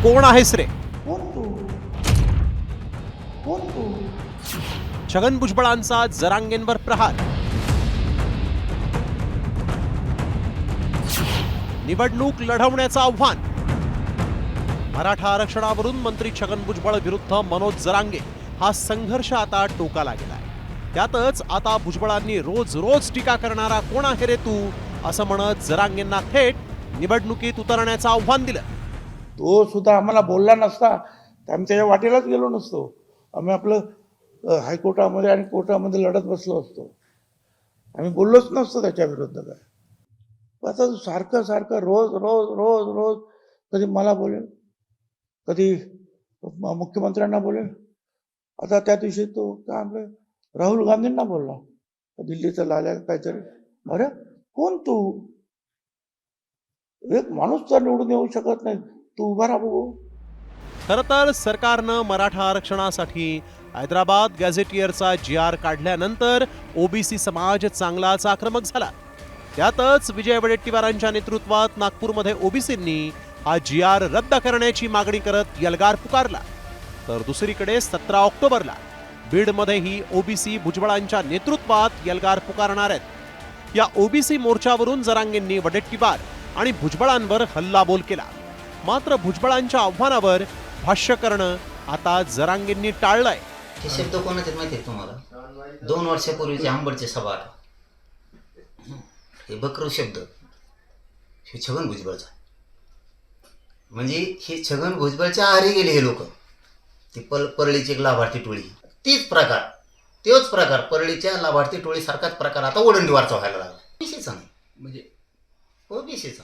कोण आहेस रे? कोण तू? कोण तू? छगन भुजबळांचा जरांगेंवर प्रहार. निवडणूक लढवण्याचं आव्हान. मराठा आरक्षणावरून मंत्री छगन भुजबळ विरुद्ध मनोज जरांगे हा संघर्ष आता टोकाला गेलाय. त्यातच आता भुजबळांनी रोज रोज टीका करणारा कोण आहे रे तू असं म्हणत जरांगेंना थेट निवडणुकीत उतरण्याचं आव्हान दिलं. तो सुद्धा आम्हाला बोलला नसता तर आम्ही त्याच्या वाटेलाच गेलो नसतो. आम्ही आपलं हायकोर्टामध्ये आणि कोर्टामध्ये लढत बसलो असतो. आम्ही बोललोच नसतो त्याच्या विरुद्ध काय. आता सारखं सारखं रोज रोज रोज रोज कधी मला बोलेल, कधी मुख्यमंत्र्यांना बोलेल. आता त्या दिवशी तो काय म्हणलं राहुल गांधींना बोलला, दिल्लीचा लाल्या काहीतरी. अरे कोण तू? एक माणूस तर निवडून येऊ शकत नाही, तू उभा राहा बघू. खरं तर सरकारनं मराठा आरक्षणासाठी हैदराबाद गॅझेटियरचा GR काढल्यानंतर ओबीसी समाज चांगलाच आक्रमक झाला. त्यातच विजय वडेट्टीवारांच्या नेतृत्वात नागपूरमध्ये ओबीसींनी हा GR रद्द करण्याची मागणी करत यल्गार पुकारला. तर दुसरीकडे 17 ऑक्टोबरला बीडमध्येही ओबीसी भुजबळांच्या नेतृत्वात यल्गार पुकारणार आहेत. या ओबीसी मोर्चावरून जरांगेंनी वडेट्टीवार आणि भुजबळांवर हल्लाबोल केला. मात्र भुजबळांच्या आव्हानावर भाष्य करणं आता जरांगेंनी टाळलंय. हे शब्द कोणाचे माहिती आहे तुम्हाला? 2 वर्षापूर्वीचे आंबडचे सभा. हे बकरू शब्द हे छगन भुजबळचा. म्हणजे हे छगन भुजबळच्या आहारी गेले हे लोक. ती परळीची एक लाभार्थी टोळी, तोच प्रकार परळीच्या लाभार्थी टोळी सारखाच प्रकार आता ओढंडीवारचा व्हायला लागला. ओबीसीचा नाही, म्हणजे ओबीसीचा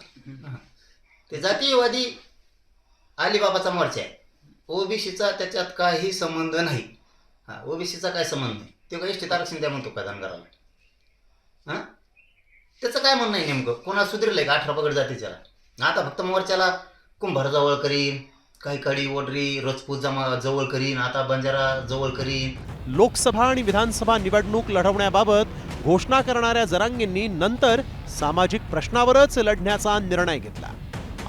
ते जातीयवादी अलिबाबाचा मोर्चा आहे. ओबीसीचा त्याच्यात काही संबंध नाही. ओबीसीचा काय संबंध नाही. ते काही एसटी आरक्षण द्या म्हणतो का धनगराला? त्याचं काय म्हणणं आहे नेमकं? कोणा सुधरलंय का 18 पगड जातीच्या? आता फक्त मोर्चाला कुंभार जवळ करीन, काही कडी ओडरी रजपूत जवळ करीन, आता बंजारा जवळ करीन. लोकसभा आणि विधानसभा निवडणूक लढवण्याबाबत घोषणा करणाऱ्या जरांगेंनी नंतर सामाजिक प्रश्नावरच लढण्याचा निर्णय घेतला.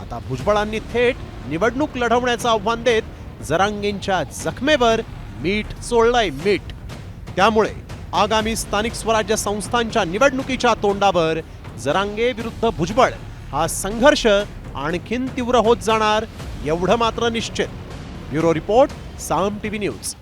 आता भुजबळांनी थेट निवडणूक लढवण्याचं आव्हान देत जरांगेंच्या जखमेवर मीठ चोळलंय मीठ. त्यामुळे आगामी स्थानिक स्वराज्य संस्थांच्या निवडणुकीच्या तोंडावर जरांगे विरुद्ध भुजबळ हा संघर्ष आणखीन तीव्र होत जाणार एवढं मात्र निश्चित. ब्युरो रिपोर्ट, साम TV न्यूज.